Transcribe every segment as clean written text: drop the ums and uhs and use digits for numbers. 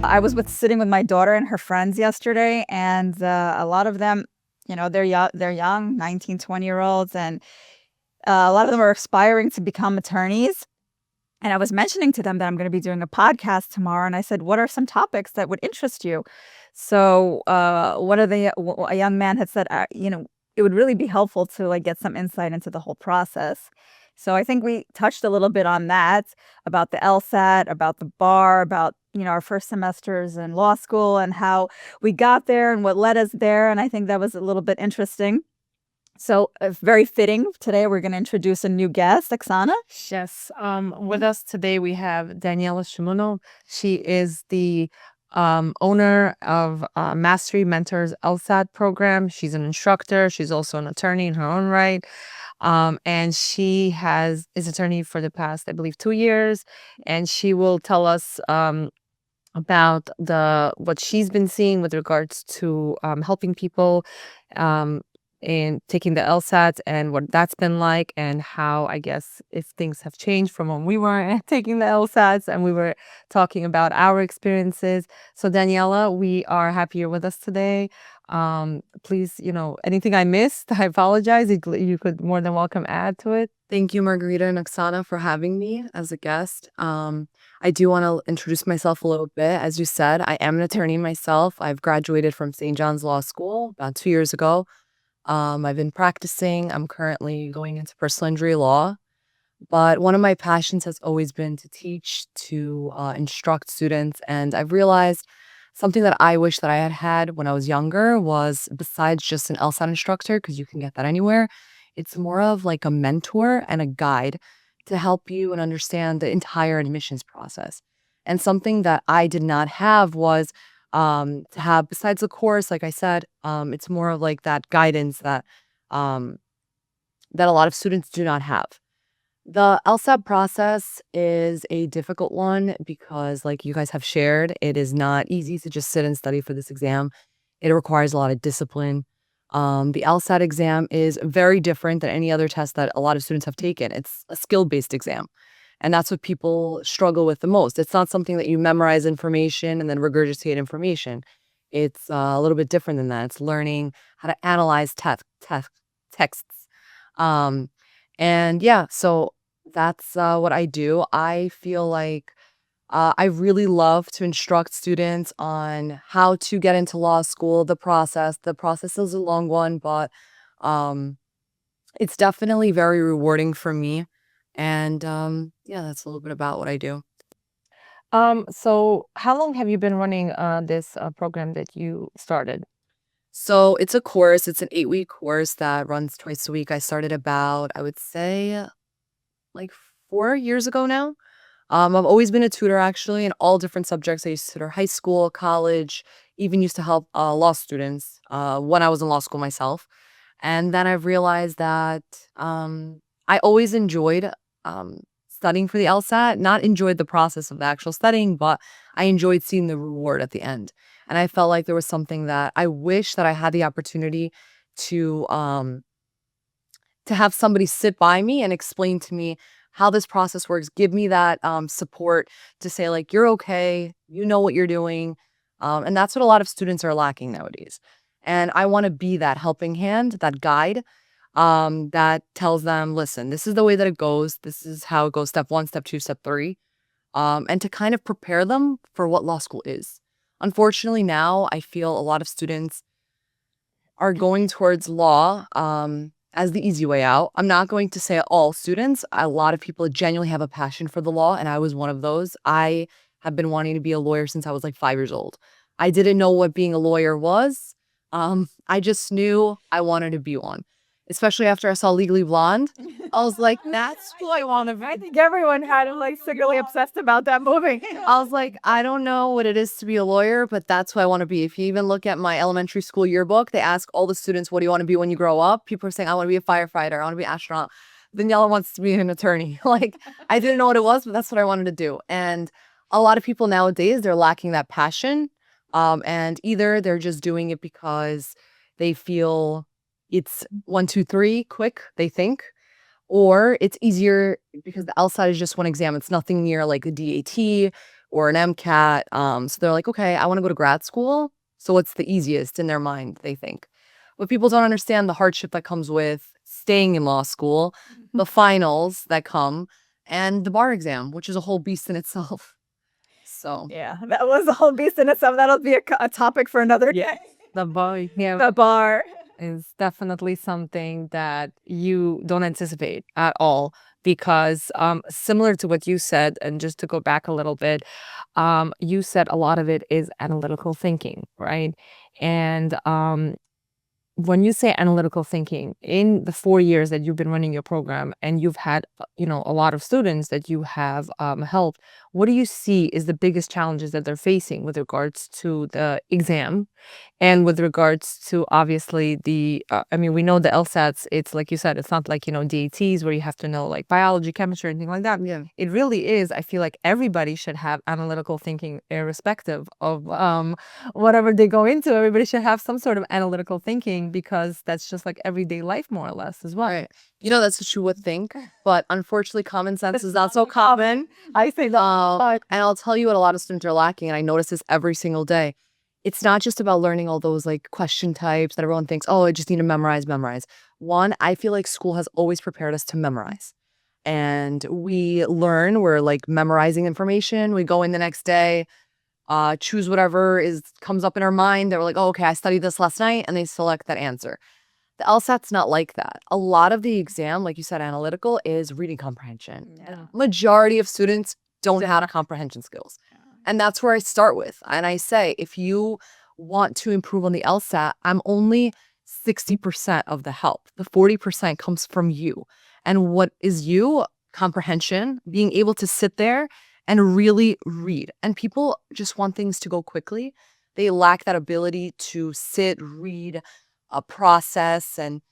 I was sitting with my daughter and her friends yesterday, and a lot of them, they're young, 19, 20-year-olds, and a lot of them are aspiring to become attorneys. And I was mentioning to them that I'm going to be doing a podcast tomorrow, and I said, "What are some topics that would interest you?" So, one of a young man had said, it would really be helpful to like get some insight into the whole process. So I think we touched a little bit on that, about the LSAT, about the bar, about our first semesters in law school and how we got there and what led us there. And I think that was a little bit interesting. So, very fitting. Today, we're going to introduce a new guest, Oksana. Yes. With us today, we have Daniella Shimunov. She is the owner of Mastery Mentors LSAT program. She's an instructor. She's also an attorney in her own right. And she is attorney for the past, I believe, 2 years. And she will tell us about what she's been seeing with regards to helping people in taking the LSAT and what that's been like, and how, I guess, if things have changed from when we were taking the LSATs and we were talking about our experiences. So Daniela, we are happy you're with us today. Please, anything I missed, I apologize. You could more than welcome add to it. Thank you, Margarita and Oksana, for having me as a guest. I do want to introduce myself a little bit. As you said, I am an attorney myself. I've graduated from St. John's Law School about 2 years ago. I've been practicing. I'm currently going into personal injury law. But one of my passions has always been to teach, to instruct students. And I've realized something that I wish that I had had when I was younger was, besides just an LSAT instructor, because you can get that anywhere, it's more of like a mentor and a guide to help you and understand the entire admissions process. And something that I did not have was to have, besides the course, like I said, it's more of like that guidance um, that a lot of students do not have. The LSAT process is a difficult one because, like you guys have shared, it is not easy to just sit and study for this exam. It requires a lot of discipline. The LSAT exam is very different than any other test that a lot of students have taken. It's a skill-based exam. And that's what people struggle with the most. It's not something that you memorize information and then regurgitate information. It's a little bit different than that. It's learning how to analyze texts. Um, and yeah, so that's what I do. I feel like I really love to instruct students on how to get into law school, the process. The process is a long one, but um, it's definitely very rewarding for me. And yeah, that's a little bit about what I do. So how long have you been running this program that you started? So it's a course, it's an 8-week course that runs twice a week. I started about, I would say, like 4 years ago now. I've always been a tutor actually in all different subjects. I used to tutor high school, college, even used to help law students when I was in law school myself. And then I've realized that I always enjoyed studying for the LSAT, not enjoyed the process of the actual studying, but I enjoyed seeing the reward at the end. And I felt like there was something that I wish that I had the opportunity to have somebody sit by me and explain to me how this process works, give me that support to say, like, you're okay, you know what you're doing. And that's what a lot of students are lacking nowadays. And I want to be that helping hand, that guide that tells them, listen, this is the way that it goes. This is how it goes, step 1, step 2, step 3. And to kind of prepare them for what law school is. Unfortunately, now I feel a lot of students are going towards law as the easy way out. I'm not going to say all students. A lot of people genuinely have a passion for the law, and I was one of those. I have been wanting to be a lawyer since I was like 5 years old. I didn't know what being a lawyer was. I just knew I wanted to be one, especially after I saw Legally Blonde. I was like, that's who I want to be. I think everyone had like secretly obsessed about that movie. I was like, I don't know what it is to be a lawyer, but that's who I want to be. If you even look at my elementary school yearbook, they ask all the students, what do you want to be when you grow up? People are saying, I want to be a firefighter. I want to be an astronaut. Daniela wants to be an attorney. Like, I didn't know what it was, but that's what I wanted to do. And a lot of people nowadays, they're lacking that passion. And either they're just doing it because they feel it's 1, 2, 3, quick, they think, or it's easier because the LSAT is just one exam. It's nothing near like the DAT or an MCAT. So they're like, okay, I want to go to grad school. So what's the easiest in their mind, they think. But people don't understand the hardship that comes with staying in law school, the finals that come, and the bar exam, which is a whole beast in itself. So Yeah, that was a whole beast in itself. That'll be a topic for another day. The bar, yeah, The bar. is definitely something that you don't anticipate at all because similar to what you said, and just to go back a little bit, you said a lot of it is analytical thinking, right? And when you say analytical thinking, in the 4 years that you've been running your program and you've had, a lot of students that you have helped, what do you see is the biggest challenges that they're facing with regards to the exam and with regards to obviously we know the LSATs, it's like you said, it's not like, DATs where you have to know like biology, chemistry, anything like that. yeah. It really is. I feel like everybody should have analytical thinking irrespective of whatever they go into. Everybody should have some sort of analytical thinking because that's just like everyday life more or less as well. Right. That's what you would think, but unfortunately, common sense is not so common. I say that. And I'll tell you what a lot of students are lacking, and I notice this every single day. It's not just about learning all those like question types that everyone thinks, oh, I just need to memorize. One, I feel like school has always prepared us to memorize. And we're like memorizing information. We go in the next day, choose whatever comes up in our mind that we're like, oh, okay, I studied this last night, and they select that answer. The LSAT's not like that. A lot of the exam, like you said, analytical, is reading comprehension. Yeah. Majority of students don't have comprehension skills. And that's where I start with. And I say, if you want to improve on the LSAT, I'm only 60% of the help. The 40% comes from you. And what is you? Comprehension, being able to sit there and really read. And people just want things to go quickly. They lack that ability to sit, read, process, and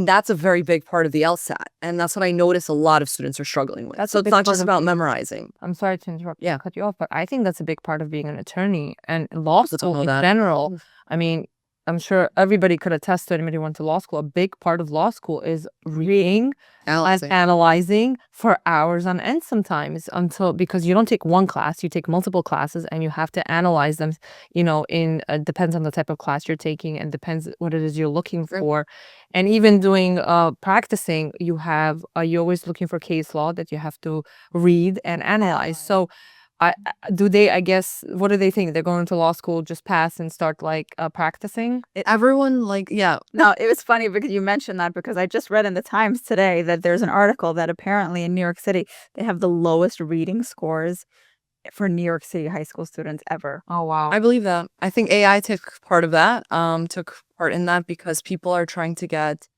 that's a very big part of the LSAT. And that's what I notice a lot of students are struggling with. So it's not just about memorizing. I'm sorry to interrupt, Yeah. cut you off, but I think that's a big part of being an attorney and law People don't school know in that. general. I mean, I'm sure everybody could attest to anybody who went to law school. A big part of law school is reading and analyzing for hours on end sometimes because you don't take one class, you take multiple classes and you have to analyze them, depends on the type of class you're taking and depends what it is you're looking for. And even doing practicing, you're always looking for case law that you have to read and analyze. So I guess, what do they think? They're going to law school, just pass and start like practicing? Everyone yeah. No, it was funny because you mentioned that because I just read in the Times today that there's an article that apparently in New York City, they have the lowest reading scores for New York City high school students ever. Oh, wow. I believe that. I think AI took part of that, took part in that because people are trying to get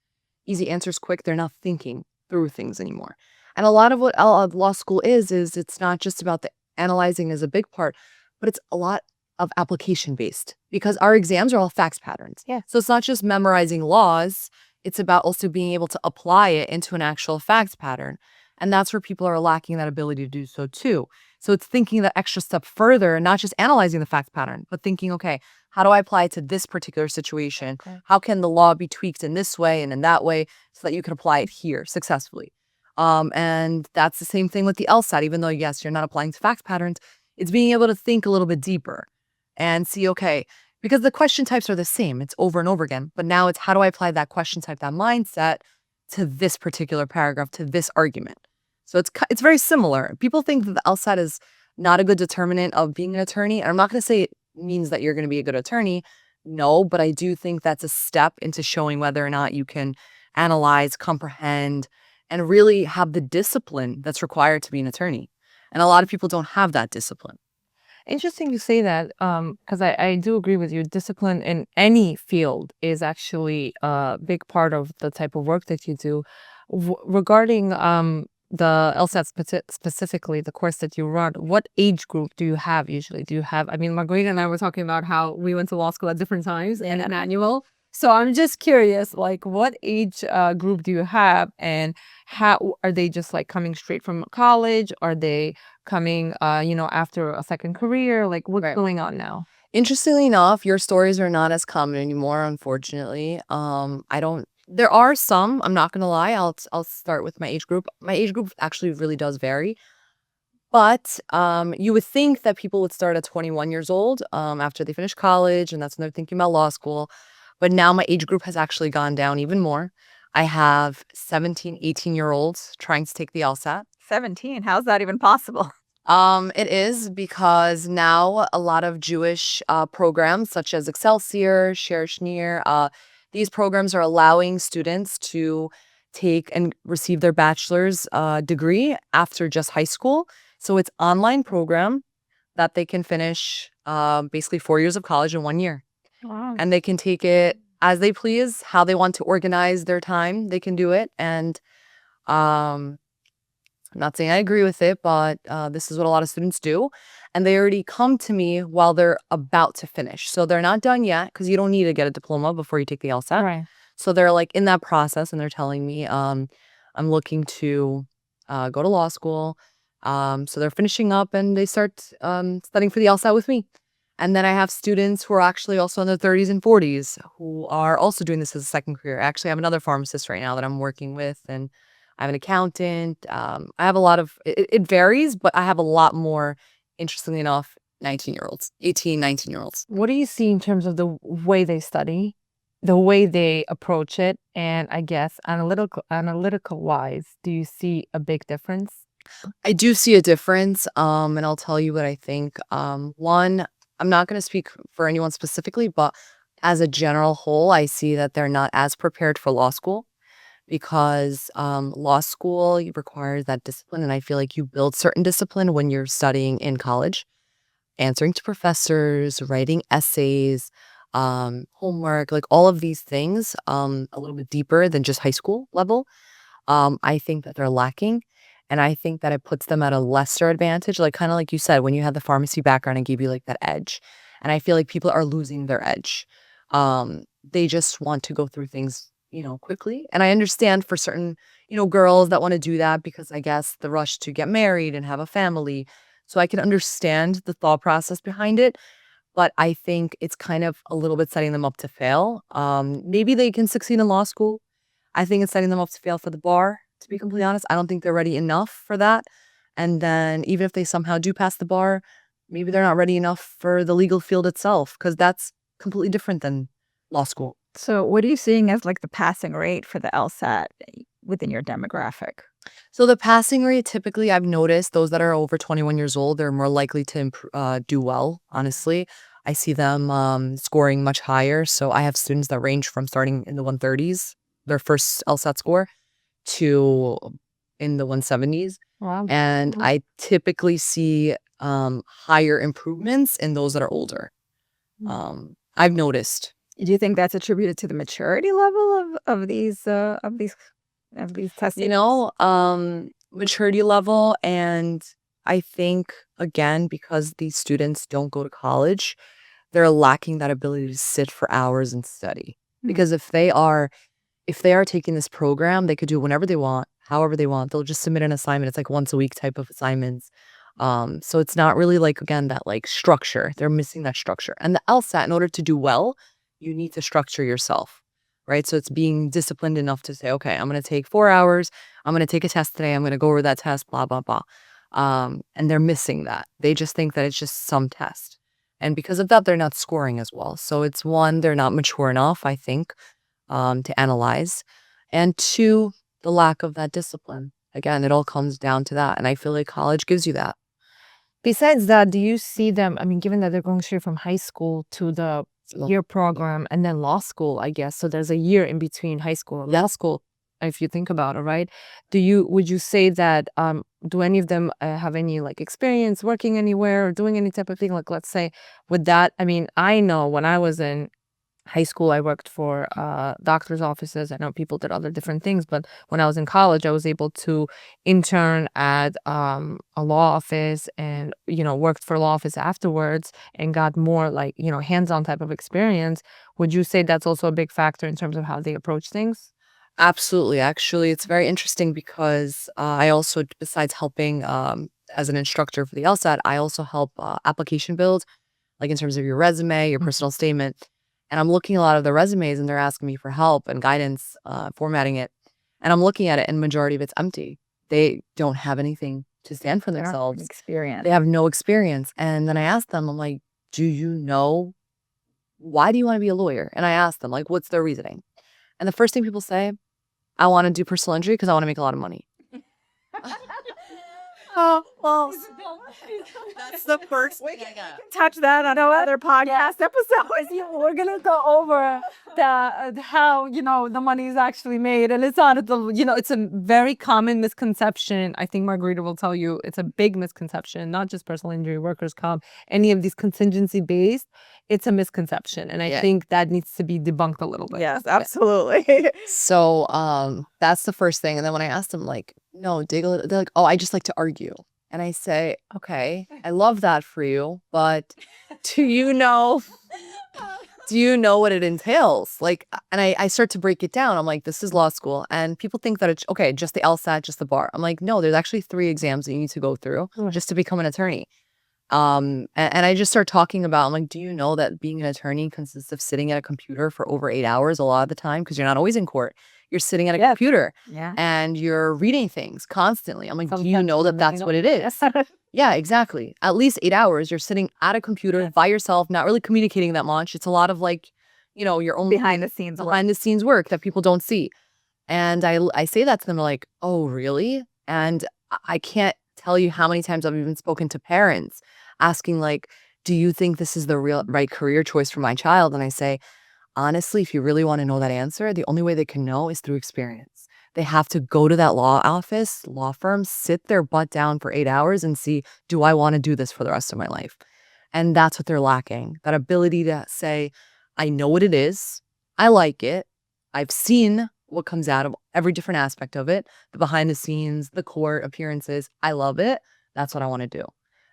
easy answers quick. They're not thinking through things anymore. And a lot of what law school is it's not just about the analyzing is a big part, but it's a lot of application based because our exams are all facts patterns. Yeah. So it's not just memorizing laws. It's about also being able to apply it into an actual facts pattern. And that's where people are lacking that ability to do so too. So it's thinking that extra step further, not just analyzing the fact pattern, but thinking, okay, how do I apply it to this particular situation? Okay. How can the law be tweaked in this way and in that way so that you can apply it here successfully? And that's the same thing with the LSAT, even though, yes, you're not applying to fact patterns, it's being able to think a little bit deeper and see, okay, because the question types are the same. It's over and over again. But now it's how do I apply that question type, that mindset to this particular paragraph, to this argument? So it's very similar. People think that the LSAT is not a good determinant of being an attorney. And I'm not going to say it means that you're going to be a good attorney. No, but I do think that's a step into showing whether or not you can analyze, comprehend, and really have the discipline that's required to be an attorney. And a lot of people don't have that discipline. Interesting you say that, because I do agree with you. Discipline in any field is actually a big part of the type of work that you do. Regarding the LSAT specifically, the course that you run, what age group do you have usually? Margarita and I were talking about how we went to law school at different times and an annual. So I'm just curious, like, what age group do you have, and how are they just like coming straight from college? Are they coming, after a second career? Like, what's going on now? Interestingly enough, your stories are not as common anymore, unfortunately. There are some, I'm not gonna lie. I'll start with my age group. My age group actually really does vary. But you would think that people would start at 21 years old after they finish college, and that's when they're thinking about law school. But now my age group has actually gone down even more. I have 17, 18-year-olds trying to take the LSAT. 17. How's that even possible? It is because now a lot of Jewish programs such as Excelsior, Sher Schneer, these programs are allowing students to take and receive their bachelor's degree after just high school. So it's online program that they can finish basically 4 years of college in 1 year. Wow. And they can take it as they please, how they want to organize their time, they can do it. And um, I'm not saying I agree with it, but this is what a lot of students do. And they already come to me while they're about to finish. So they're not done yet because you don't need to get a diploma before you take the LSAT. Right. So they're like in that process and they're telling me, I'm looking to go to law school. So they're finishing up and they start studying for the LSAT with me. And then I have students who are actually also in their 30s and 40s who are also doing this as a second career. I actually have another pharmacist right now that I'm working with, and I have an accountant. I have a lot of, it varies, but I have a lot more, interestingly enough, 19-year-olds, 18, 19-year-olds. What do you see in terms of the way they study, the way they approach it, and I guess analytical wise, do you see a big difference? I do see a difference, and I'll tell you what I think. One, I'm not going to speak for anyone specifically, but as a general whole, I see that they're not as prepared for law school because law school requires that discipline, and I feel like you build certain discipline when you're studying in college, answering to professors, writing essays, homework, like all of these things, a little bit deeper than just high school level. I think that they're lacking. And I think that it puts them at a lesser advantage. Like kind of like you said, when you had the pharmacy background, it gave you like that edge. And I feel like people are losing their edge. They just want to go through things, quickly. And I understand for certain, girls that want to do that because I guess the rush to get married and have a family. So I can understand the thought process behind it. But I think it's kind of a little bit setting them up to fail. Maybe they can succeed in law school. I think it's setting them up to fail for the bar, to be completely honest. I don't think they're ready enough for that. And then even if they somehow do pass the bar, maybe they're not ready enough for the legal field itself because that's completely different than law school. So what are you seeing as like the passing rate for the LSAT within your demographic? So the passing rate, typically I've noticed those that are over 21 years old, they're more likely to do well, honestly. I see them scoring much higher. So I have students that range from starting in the 130s, their first LSAT score, to in the 170s. Wow. And I typically see higher improvements in those that are older. I've noticed. Do you think that's attributed to the maturity level of these testing? Maturity level. And I think, again, because these students don't go to college, they're lacking that ability to sit for hours and study. Because if they are taking this program, they could do it whenever they want, however they want. They'll just submit an assignment. It's like once a week type of assignments. So it's not really like, again, that like structure. They're missing that structure. And the LSAT, in order to do well, you need to structure yourself, right? So it's being disciplined enough to say, okay, I'm going to take 4 hours. I'm going to take a test today. I'm going to go over that test, blah, blah, blah. And they're missing that. They just think that it's just some test. And because of that, they're not scoring as well. So it's one, they're not mature enough, I think, to analyze. And two, the lack of that discipline. Again, it all comes down to that. And I feel like college gives you that. Besides that, do you see them, I mean, given that they're going straight from high school to the year program and then law school, I guess, so there's a year in between high school and law school, if you think about it, right? Would you say that, do any of them have any like experience working anywhere or doing any type of thing? Like, let's say with that, I mean, I know when I was in high school, I worked for doctor's offices. I know people did other different things, but when I was in college, I was able to intern at a law office and, worked for a law office afterwards and got more like, hands-on type of experience. Would you say that's also a big factor in terms of how they approach things? Absolutely. Actually, it's very interesting because I also, besides helping as an instructor for the LSAT, I also help application build, like in terms of your resume, your personal statement. And I'm looking at a lot of the resumes and they're asking me for help and guidance, formatting it. And I'm looking at it and majority of it's empty. They don't have anything to stand for They don't have themselves. experience. They have no experience. And then I asked them, I'm like, do you know, why do you want to be a lawyer? And I asked them, like, what's their reasoning? And the first thing people say, I want to do personal injury because I want to make a lot of money. Oh, well, That's the first we can touch that on another podcast episode. We're gonna go over how the money is actually made, and it's not it's a very common misconception. I think Margarita will tell you it's a big misconception, not just personal injury, workers' comp, any of these contingency based. It's a misconception, and I think that needs to be debunked a little bit. Yes, absolutely. So that's the first thing. And then when I asked them, like, no, dig a little, they're like, oh, I just like to argue. And I say, okay, I love that for you, but do you know what it entails? Like, and I start to break it down. I'm like, this is law school. And people think that it's okay, just the LSAT, just the bar. I'm like, no, there's actually 3 exams that you need to go through just to become an attorney. And I just start talking about, I'm like, do you know that being an attorney consists of sitting at a computer for over 8 hours a lot of the time? Because you're not always in court. You're sitting at a computer and you're reading things constantly. I'm like, do you know that that's what it is? Yeah, exactly. At least 8 hours, you're sitting at a computer by yourself, not really communicating that much. It's a lot of like, your own behind the scenes work that people don't see. And I say that to them, like, oh, really? And I can't tell you how many times I've even spoken to parents asking, like, do you think this is the right career choice for my child? And I say, honestly, if you really want to know that answer, the only way they can know is through experience. They have to go to that law firm, sit their butt down for 8 hours and see, do I want to do this for the rest of my life? And that's what they're lacking. That ability to say, I know what it is. I like it. I've seen what comes out of every different aspect of it, the behind the scenes, the court appearances. I love it. That's what I want to do.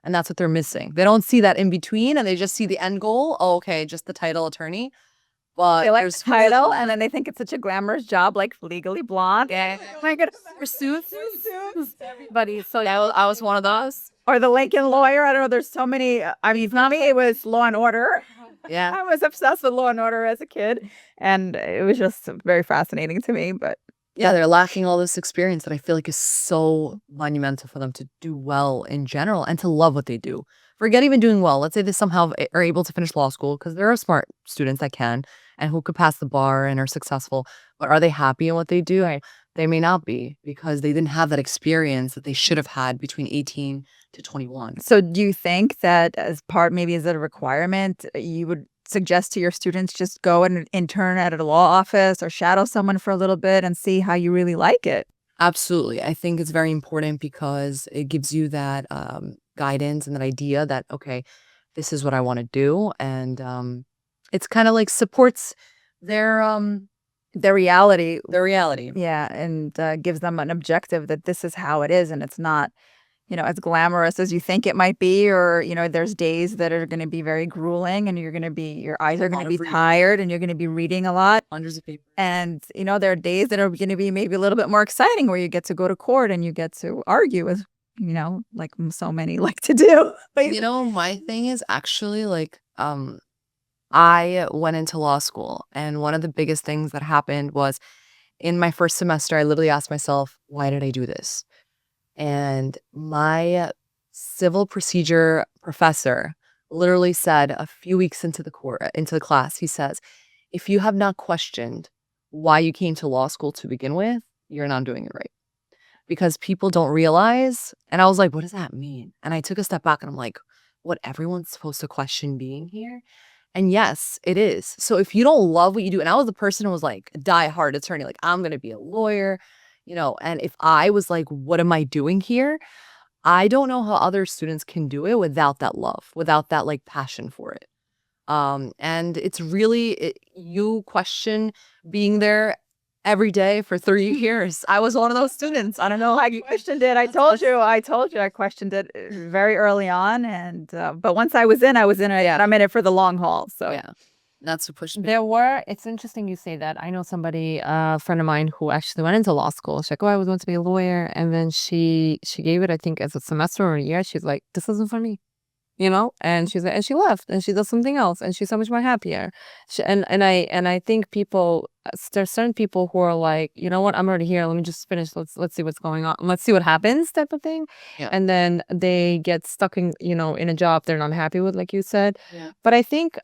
And that's what they're missing. They don't see that in between and they just see the end goal. Oh, okay, just the title attorney. But they like the title, and then they think it's such a glamorous job, like Legally Blonde. Yeah. Oh my goodness. For suits. Everybody. So I was one of those. Or the Lincoln Lawyer. I don't know. There's so many. I mean, for me, it was Law and Order. Yeah. I was obsessed with Law and Order as a kid, and it was just very fascinating to me. But yeah, they're lacking all this experience that I feel like is so monumental for them to do well in general and to love what they do. Forget even doing well. Let's say they somehow are able to finish law school, because there are smart students that can and who could pass the bar and are successful. But are they happy in what they do? They may not be, because they didn't have that experience that they should have had between 18 to 21. So do you think that as a requirement, you would suggest to your students just go and intern at a law office or shadow someone for a little bit and see how you really like it? Absolutely. I think it's very important because it gives you that guidance and that idea that, okay, this is what I want to do. And it's kind of like supports their reality. Yeah. And gives them an objective that this is how it is. And it's not, as glamorous as you think it might be, or, there's days that are going to be very grueling and your eyes are going to be tired and you're going to be reading a lot. Hundreds of papers. And, there are days that are going to be maybe a little bit more exciting where you get to go to court and you get to argue with, like so many like to do. My thing is actually like, I went into law school, and one of the biggest things that happened was in my first semester, I literally asked myself, why did I do this? And my civil procedure professor literally said a few weeks into the class, he says, if you have not questioned why you came to law school to begin with, you're not doing it right. Because people don't realize. And I was like, what does that mean? And I took a step back and I'm like, what, everyone's supposed to question being here? And yes, it is. So if you don't love what you do, and I was the person who was like a die-hard attorney, like I'm going to be a lawyer, and if I was like, what am I doing here? I don't know how other students can do it without that love, without that like passion for it. And it's really, you question being there every day for 3 years. I was one of those students. I don't know. I questioned it. I told you I questioned it very early on. And, but once I was in it. I'm in it for the long haul. So yeah, that's what pushed me. It's interesting you say that. I know somebody, a friend of mine who actually went into law school. She's like, oh, I was going to be a lawyer. And then she gave it, I think, as a semester or a year. She's like, this isn't for me. and she's like, and she left and she does something else and she's so much more happier. And I think people, there's certain people who are like, you know what, I'm already here, let me just finish, let's see what's going on, let's see what happens, type of thing. Yeah. And then they get stuck in a job they're not happy with, like you said. Yeah. But I think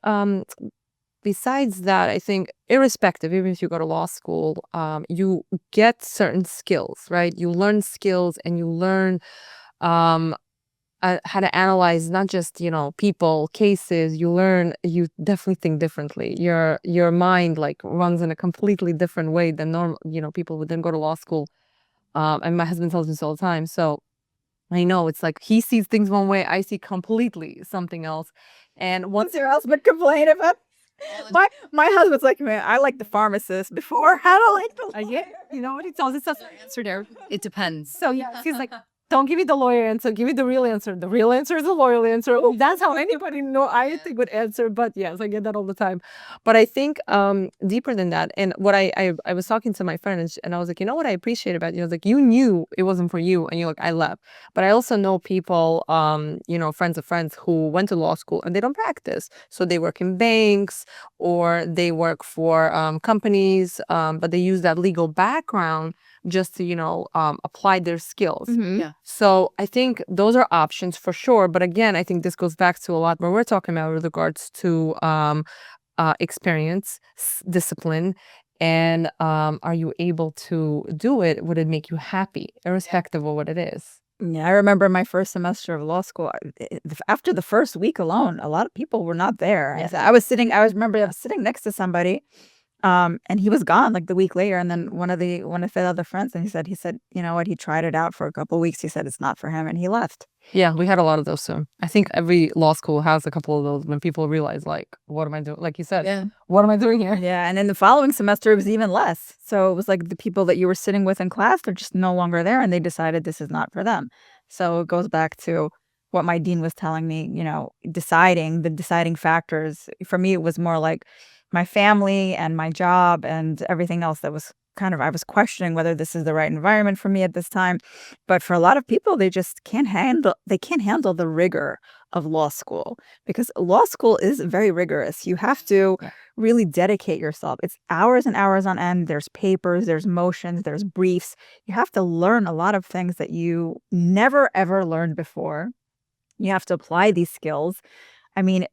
besides that, I think irrespective, even if you go to law school, you get certain skills, right? You learn skills and you learn um how to analyze not just people, cases. You definitely think differently. Your mind like runs in a completely different way than normal people who didn't go to law school. And my husband tells me this all the time, so I know it's like he sees things one way, I see completely something else. And What's your husband complain about? My husband's like, man, I like the pharmacist before. I don't like the yeah, you know what he tells us? That's the answer there. It depends. So yeah, he's like, don't give me the lawyer answer, give me the real answer. The real answer is the lawyer answer. Oh, that's how anybody I think would answer. But yes, I get that all the time. But I think deeper than that, and what I was talking to my friend, and I was like, you know what I appreciate about you? I was like, you knew it wasn't for you, and you're like, I left. But I also know people, friends of friends who went to law school and they don't practice. So they work in banks or they work for companies, but they use that legal background just to apply their skills. Yeah. So I think those are options for sure. But again, I think this goes back to a lot where we're talking about with regards to experience, discipline, and are you able to do it? Would it make you happy, irrespective of what it is? Yeah, I remember my first semester of law school. After the first week alone, a lot of people were not there. I was sitting next to somebody, and he was gone like the week later. And then one of the other friends, and he said, you know what, he tried it out for a couple of weeks. He said it's not for him, and he left. Yeah, we had a lot of those too. I think every law school has a couple of those when people realize, like, what am I doing? Like you said, Yeah. what am I doing here? Yeah, and in the following semester, it was even less. So it was like the people that you were sitting with in class, they're just no longer there, and they decided this is not for them. So it goes back to what my dean was telling me, the deciding factors. For me, it was more like my family and my job and everything else that was I was questioning whether this is the right environment for me at this time. But for a lot of people, they just can't handle the rigor of law school, because law school is very rigorous. You have to really dedicate yourself. It's hours and hours on end. There's papers, there's motions, there's briefs. You have to learn a lot of things that you never ever learned before. You have to apply these skills. I mean,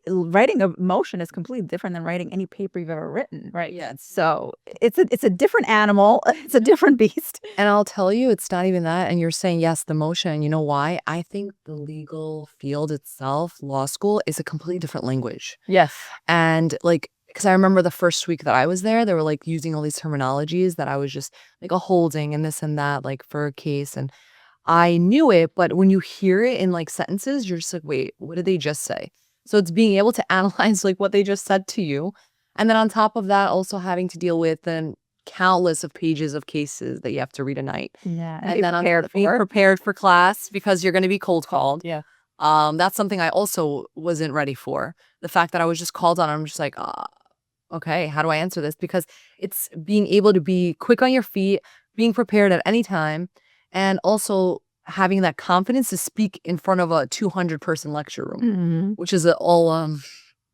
writing a motion is completely different than writing any paper you've ever written, right? Yeah. So it's a different animal. It's a different beast. And I'll tell you, it's not even that. And you're saying, yes, the motion. You know why? I think the legal field itself, law school, is a completely different language. Yes. And because I remember the first week that I was there, they were like using all these terminologies that I was just like a holding and this and that, like for a case. And I knew it, but when you hear it in like sentences, you're just like, wait, what did they just say? So it's being able to analyze like what they just said to you. And then on top of that, also having to deal with then countless of pages of cases that you have to read a night. Yeah. And then be prepared for class because you're going to be cold called. Yeah. That's something I also wasn't ready for. The fact that I was just called on, I'm just like, okay, how do I answer this? Because it's being able to be quick on your feet, being prepared at any time, and also having that confidence to speak in front of a 200-person lecture room, which is all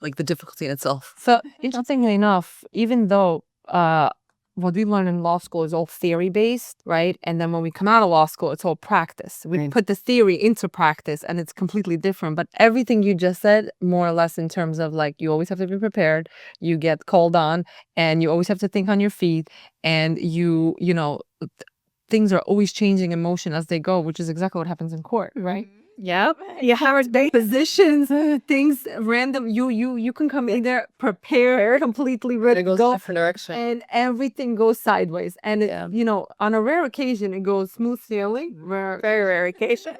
like the difficulty in itself. So interestingly enough, even though what we learn in law school is all theory based, right? And then when we come out of law school, it's all practice. We put the theory into practice and it's completely different. But everything you just said, more or less in terms of like, you always have to be prepared, you get called on, and you always have to think on your feet, and things are always changing in motion as they go, which is exactly what happens in court, right? Yep. You have positions, things, random. You can come in there prepared, completely ready to go, different direction, and everything goes sideways. And on a rare occasion, it goes smooth sailing. Very rare occasion.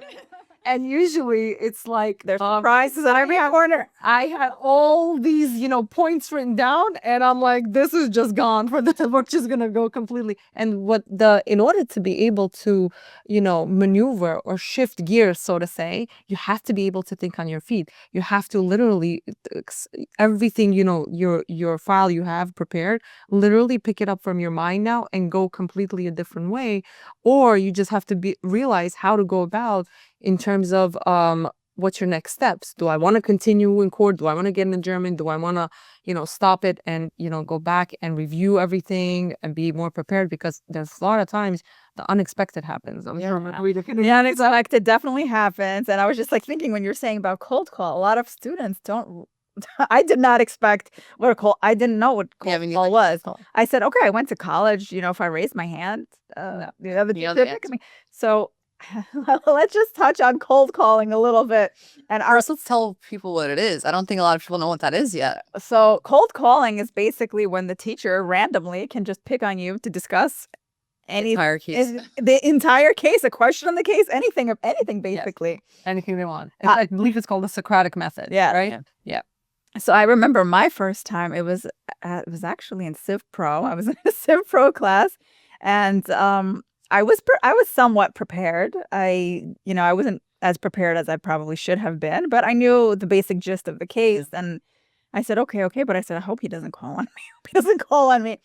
And usually it's like there's surprises on every corner. I had all these, points written down, and I'm like, this is just gone we're just gonna go completely. And in order to be able to, maneuver or shift gears, so to say, you have to be able to think on your feet. You have to literally everything, your file you have prepared, literally pick it up from your mind now and go completely a different way. Or you just have to realize how to go about in terms of what's your next steps? Do I want to continue in court? Do I want to get in German? Do I want to, stop it and, go back and review everything and be more prepared? Because there's a lot of times the unexpected happens. The unexpected definitely happens. And I was just like thinking when you're saying about cold call, a lot of students don't. I did not expect what a cold. I didn't know what cold call was. I said, okay, I went to college. If I raise my hand, the other teacher pick me. So let's just touch on cold calling a little bit. And let's tell people what it is. I don't think a lot of people know what that is yet. So cold calling is basically when the teacher randomly can just pick on you to discuss the entire case, a question on the case, anything basically. Yes. Anything they want. I believe it's called the Socratic method. Yeah. Right? Yeah. So I remember my first time, it was actually in Civ Pro. I was in a Civ Pro class, and I was somewhat prepared. I wasn't as prepared as I probably should have been, but I knew the basic gist of the case, and I said, okay, but I said, I hope he doesn't call on me. Hope he doesn't call on me.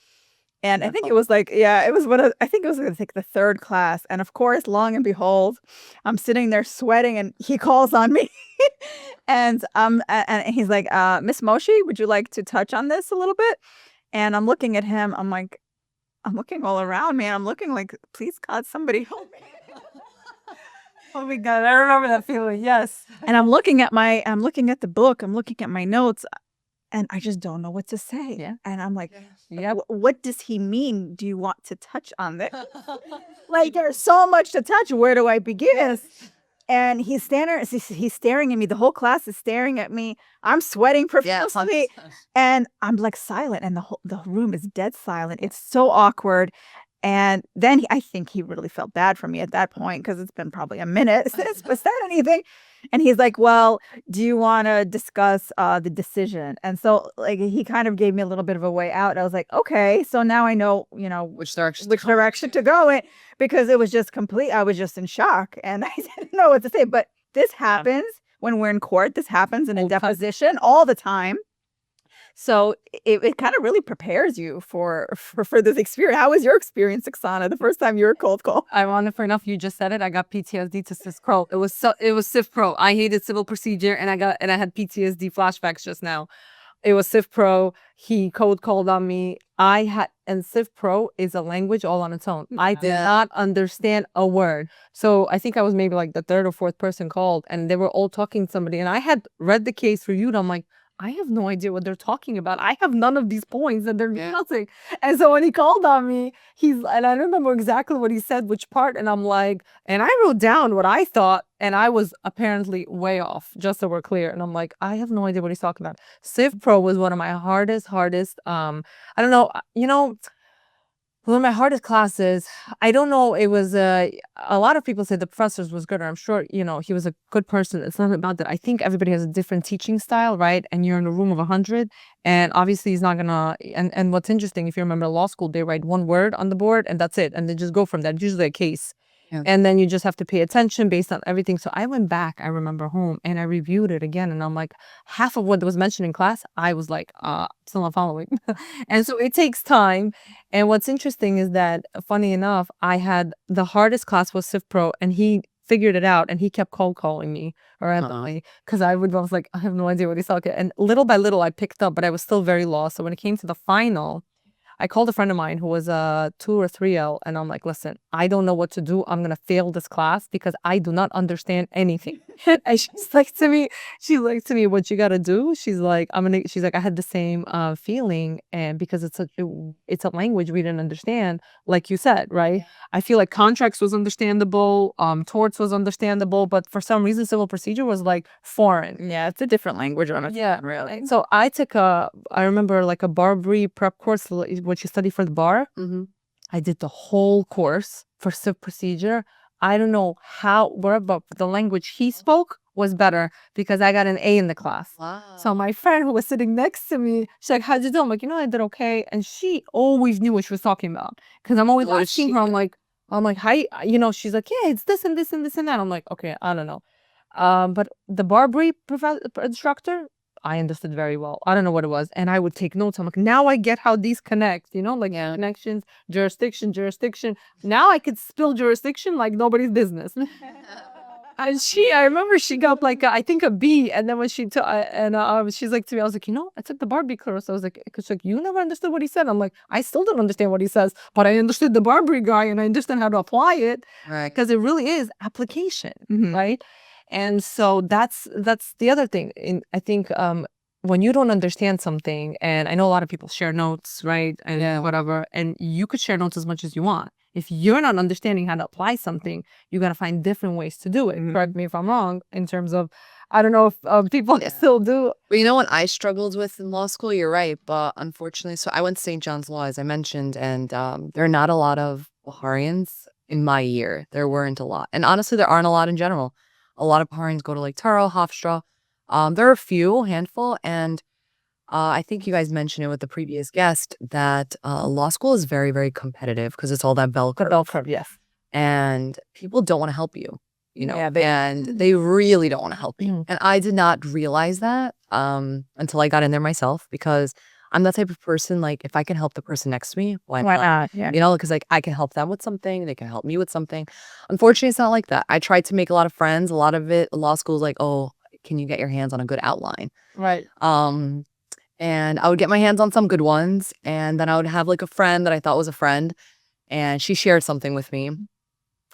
And I think it was like, it was I think it was like the third class. And of course, long and behold, I'm sitting there sweating and he calls on me. and he's like, Miss Moshe, would you like to touch on this a little bit? And I'm looking at him. I'm like, I'm looking all around me. I'm looking like, please God, somebody help me. Oh my God, I remember that feeling. Yes. And I'm looking at the book. I'm looking at my notes. And I just don't know what to say. Yeah. And I'm like, what does he mean? Do you want to touch on this? Like, there's so much to touch. Where do I begin? And he's staring at me. The whole class is staring at me. I'm sweating profusely. And I'm like silent. And the room is dead silent. It's so awkward. And then I think he really felt bad for me at that point because it's been probably a minute since I said anything. And he's like, well, do you want to discuss the decision? And so like he kind of gave me a little bit of a way out. I was like, okay, so now I know, which direction to go in, because it was just complete. I was just in shock and I didn't know what to say. But this happens when we're in court. This happens in a deposition all the time. So it kind of really prepares you for this experience. How was your experience, Oksana, the first time you were cold call? Ironically enough, you just said it. I got PTSD to Civ Pro. It was Civ Pro. I hated civil procedure, and I had PTSD flashbacks just now. It was Civ Pro. He cold called on me. And Civ Pro is a language all on its own. I did not understand a word. So I think I was maybe like the third or fourth person called, and they were all talking to somebody. And I had read the case reviewed. I'm like, I have no idea what they're talking about. I have none of these points and they're nothing. And so when he called on me, and I remember exactly what he said, which part. And I'm like, and I wrote down what I thought, and I was apparently way off, just so we're clear. And I'm like, I have no idea what he's talking about. Civ Pro was one of my hardest, I don't know, one of my hardest classes. I don't know. It was a lot of people say the professors was good. Or I'm sure, he was a good person. It's not about that. I think everybody has a different teaching style, right? And you're in a room of 100, and obviously he's not gonna. And what's interesting, if you remember law school, they write one word on the board and that's it, and they just go from that. It's usually a case. Yeah. And then you just have to pay attention based on everything. So I went back, I remember home, and I reviewed it again. And I'm like, half of what was mentioned in class, I was like, still not following. And so it takes time. And what's interesting is that, funny enough, I had the hardest class was Civ Pro, and he figured it out, and he kept cold calling me randomly because I was like, I have no idea what he's talking. And little by little, I picked up, but I was still very lost. So when it came to the final, I called a friend of mine who was a 2 or 3L, and I'm like, listen, I don't know what to do. I'm going to fail this class because I do not understand anything. And she's like to me, what you got to do? She's like, I had the same feeling. And because it's a language we didn't understand, like you said, right? Yeah. I feel like contracts was understandable. Torts was understandable. But for some reason, civil procedure was like foreign. Yeah, it's a different language on it. Yeah, really. And so I took I remember like a Barbary prep course, what you study for the bar. Mm-hmm. I did the whole course for civ procedure. I don't know but the language he spoke was better because I got an A in the class. Wow. So my friend who was sitting next to me, she's like, how'd you do? I'm like, I did okay. And she always knew what she was talking about because I'm always asking her. I'm like, hi, she's like, yeah, it's this and this and this and that. I'm like, okay, I don't know. But the Barbary instructor, I understood very well. I don't know what it was. And I would take notes. I'm like, now I get how these connect, connections, jurisdiction. Now I could spill jurisdiction like nobody's business. And I remember she got like, I think a B. And then when she took, she's like to me, I was like, I took the Barbie course. I was like, because like, you never understood what he said. I'm like, I still don't understand what he says, but I understood the Barbie guy and I understand how to apply it. Right. Because it really is application, Mhm. right? And so that's the other thing. I think when you don't understand something, and I know a lot of people share notes, right? And whatever, and you could share notes as much as you want. If you're not understanding how to apply something, you got to find different ways to do it. Correct me if I'm wrong in terms of, I don't know if people still do. But you know what I struggled with in law school? You're right. But unfortunately, so I went to St. John's Law, as I mentioned, and there are not a lot of Baharians in my year. There weren't a lot. And honestly, there aren't a lot in general. A lot of Baharians go to like Taro, Hofstra. There are a few, handful. And I think you guys mentioned it with the previous guest that law school is very, very competitive because it's all that bell curve. The bell curve, yes. And people don't want to help you, Yeah, and they really don't want to help you. And I did not realize that until I got in there myself, because I'm that type of person, like if I can help the person next to me, why not? Yeah. Because like I can help them with something, they can help me with something. Unfortunately, it's not like that. I tried to make a lot of friends. A lot of it, law school is like, oh, can you get your hands on a good outline? Right. And I would get my hands on some good ones, and then I would have like a friend that I thought was a friend, and she shared something with me. I'm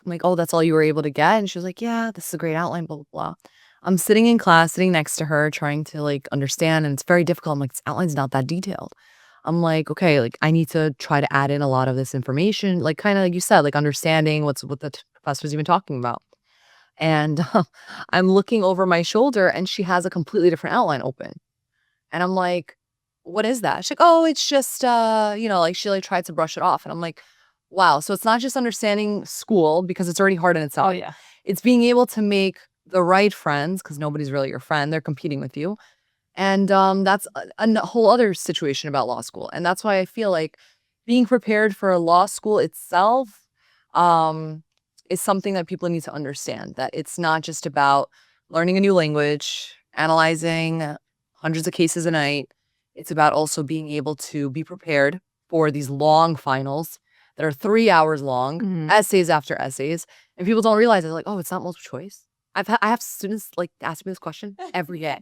like, oh, that's all you were able to get? And she was like, yeah, this is a great outline, blah, blah, blah. I'm sitting in class, sitting next to her, trying to like understand, and it's very difficult. I'm like, this outline's not that detailed. I'm like, okay, like I need to try to add in a lot of this information, like kind of like you said, like understanding what the professor's even talking about. And I'm looking over my shoulder, and she has a completely different outline open. And I'm like, what is that? She's like, oh, it's just, like she like tried to brush it off. And I'm like, wow. So it's not just understanding school because it's already hard in itself. Oh, yeah. It's being able to make the right friends, because nobody's really your friend. They're competing with you. And that's a whole other situation about law school. And that's why I feel like being prepared for a law school itself is something that people need to understand, that it's not just about learning a new language, analyzing hundreds of cases a night. It's about also being able to be prepared for these long finals that are 3 hours long, essays after essays. And people don't realize it. Like, oh, it's not multiple choice. I have students like ask me this question every day.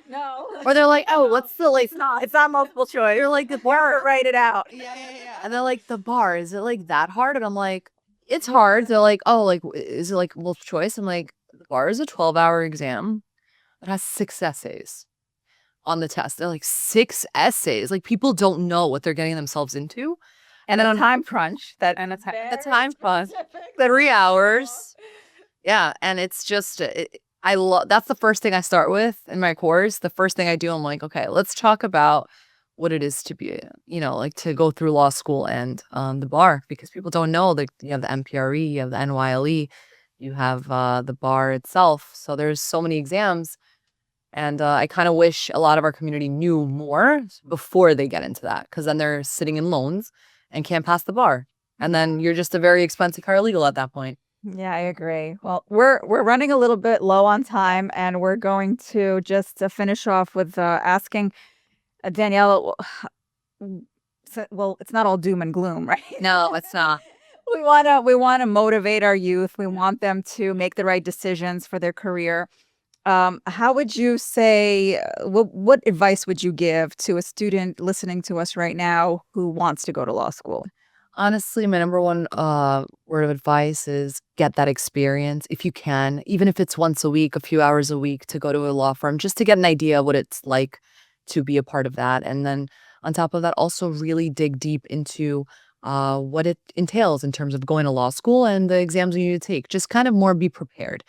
No. Or they're like, oh, what's the like? It's not multiple choice. They're like, the bar. Write it out. Yeah. And they're like, the bar, is it like that hard? And I'm like, it's hard. They're like, oh, like, is it like multiple choice? I'm like, the bar is a 12-hour exam that has 6 essays on the test. They're like, 6 essays. Like, people don't know what they're getting themselves into. And then a time crunch. The time crunch. 3 hours. Yeah. And it's just, I love, that's the first thing I start with in my course. The first thing I do, I'm like, okay, let's talk about what it is to be, like to go through law school and the bar, because people don't know that you have the MPRE, you have the NYLE, you have the bar itself. So there's so many exams. And I kind of wish a lot of our community knew more before they get into that, because then they're sitting in loans and can't pass the bar. And then you're just a very expensive paralegal at that point. Yeah, I agree. Well, we're running a little bit low on time, and we're going to just finish off with asking Daniela. Well, it's not all doom and gloom, right? No, it's not. We wanna motivate our youth. We want them to make the right decisions for their career. How would you say? What advice would you give to a student listening to us right now who wants to go to law school? Honestly, my number one word of advice is get that experience if you can, even if it's once a week, a few hours a week, to go to a law firm, just to get an idea of what it's like to be a part of that. And then on top of that, also really dig deep into what it entails in terms of going to law school and the exams you need to take. Just kind of more be prepared.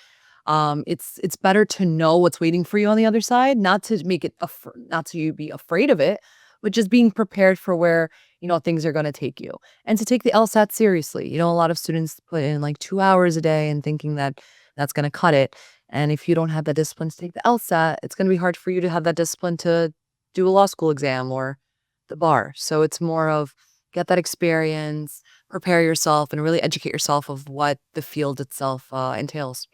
It's better to know what's waiting for you on the other side, not to make it not to be afraid of it, but just being prepared for where things are going to take you, and to take the LSAT seriously. A lot of students put in like 2 hours a day and thinking that that's going to cut it. And if you don't have that discipline to take the LSAT, it's going to be hard for you to have that discipline to do a law school exam or the bar. So it's more of get that experience, prepare yourself, and really educate yourself of what the field itself entails.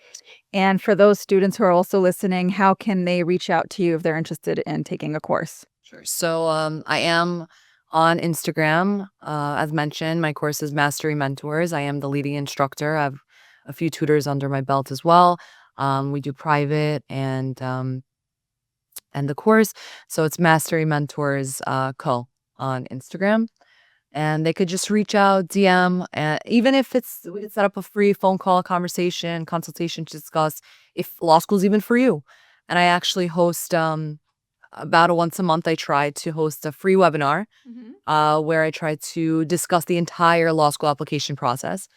And for those students who are also listening, how can they reach out to you if they're interested in taking a course? Sure. So I am on Instagram. As mentioned, my course is Mastery Mentors. I am the leading instructor. I have a few tutors under my belt as well. We do private and the course. So it's Mastery Mentors Co on Instagram. And they could just reach out, DM, even if we could set up a free phone call, conversation, consultation to discuss if law school's even for you. And I actually host about once a month. I try to host a free webinar where I try to discuss the entire law school application process,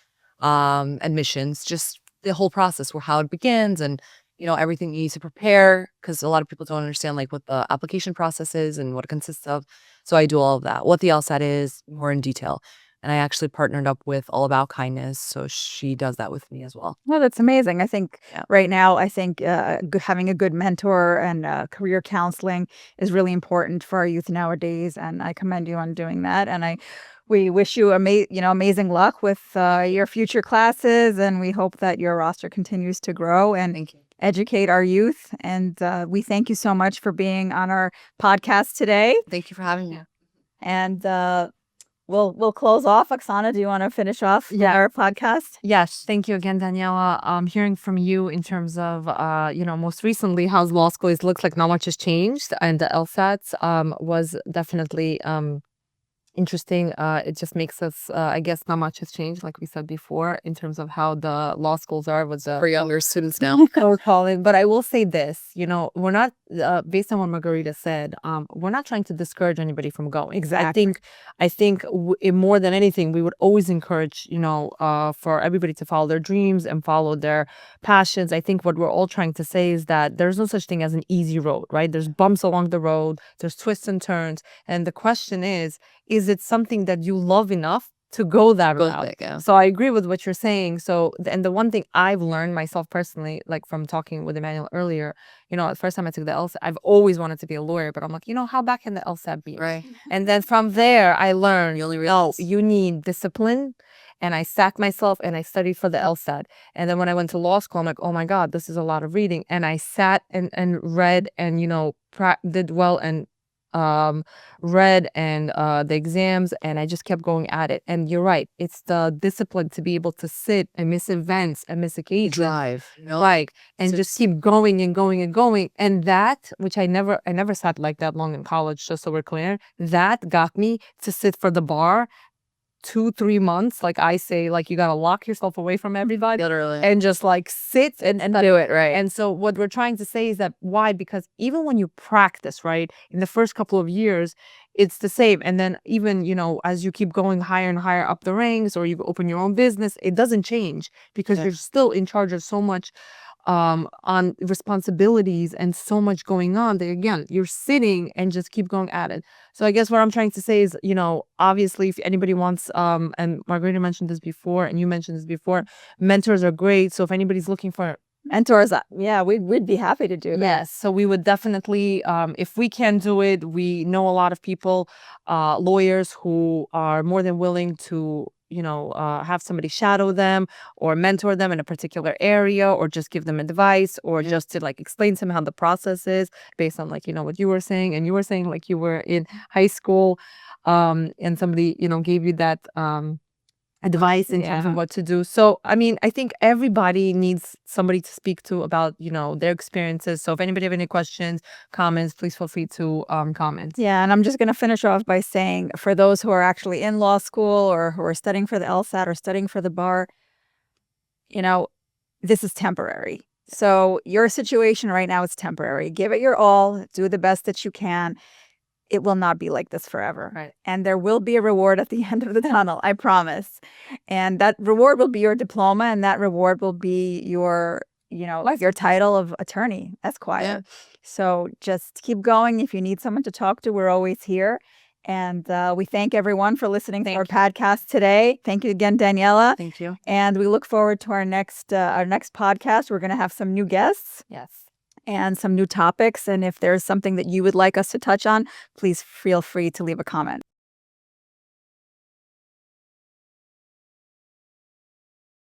admissions, just the whole process, where how it begins, and everything you need to prepare, because a lot of people don't understand like what the application process is and what it consists of. So I do all of that, what the LSAT is, more in detail. And I actually partnered up with All About Kindness, so she does that with me as well. Well, that's amazing. I think Yeah. right now, having a good mentor and career counseling is really important for our youth nowadays, and I commend you on doing that. And we wish you amazing luck with your future classes, and we hope that your roster continues to grow and Thank you. educate our youth. And we thank you so much for being on our podcast today. Thank you for having me. And we'll close off. Oksana, do you want to finish off our podcast? Yes, thank you again, Daniela. Hearing from you in terms of, most recently, how's law school is, looks like not much has changed, and the LSATs was definitely interesting. It just makes us, I guess, not much has changed, like we said before, in terms of how the law schools are with the For younger students now. calling. But I will say this, we're not, based on what Margarita said, we're not trying to discourage anybody from going. Exactly. I think more than anything, we would always encourage, for everybody to follow their dreams and follow their passions. I think what we're all trying to say is that there's no such thing as an easy road, right? There's bumps along the road, there's twists and turns. And the question is it something that you love enough to go that route? Yeah. So I agree with what you're saying. So, and the one thing I've learned myself personally, like from talking with Emmanuel earlier, the first time I took the LSAT, I've always wanted to be a lawyer, but I'm like, how bad can the LSAT be? Right. And then from there, I learned, You only realize. you need discipline. And I sat myself and I studied for the LSAT. And then when I went to law school, I'm like, oh my God, this is a lot of reading. And I sat and read and, did well and read and the exams, and I just kept going at it. And you're right, it's the discipline to be able to sit and miss events and miss occasions, Drive. like, and just keep going and going and going. And that, which I never sat like that long in college, just so we're clear, that got me to sit for the bar 2-3 months. Like I say, like, you gotta lock yourself away from everybody, Literally. and just like sit and Do it right. and so what we're trying to say is that why? Because even when you practice, right, in the first couple of years, it's the same. And then even, as you keep going higher and higher up the ranks, or you open your own business, it doesn't change, because you're still in charge of so much on responsibilities and so much going on that, again, you're sitting and just keep going at it. So I guess what I'm trying to say is, obviously, if anybody wants, and Margarita mentioned this before, and you mentioned this before, mentors are great. So if anybody's looking for Mentors, we'd be happy to do that. yes, so we would definitely, if we can do it, we know a lot of people, lawyers who are more than willing to, have somebody shadow them or mentor them in a particular area, or just give them advice, or just to like explain to them how the process is based on, like, what you were saying. And you were saying like you were in high school, and somebody, gave you that advice in terms of what to do. So, I mean, I think everybody needs somebody to speak to about, their experiences. So if anybody have any questions, comments, please feel free to comment. Yeah, and I'm just going to finish off by saying, for those who are actually in law school or who are studying for the LSAT or studying for the bar, this is temporary. So your situation right now is temporary. Give it your all. Do the best that you can. It will not be like this forever. Right. And there will be a reward at the end of the tunnel, I promise. And that reward will be your diploma, and that reward will be your, your title of attorney, Esquire. Yeah. So just keep going. If you need someone to talk to, we're always here. And we thank everyone for listening to our podcast today. Thank you again, Daniela. Thank you. And we look forward to our next podcast. We're going to have some new guests. Yes. And some new topics. And if there's something that you would like us to touch on, please feel free to leave a comment.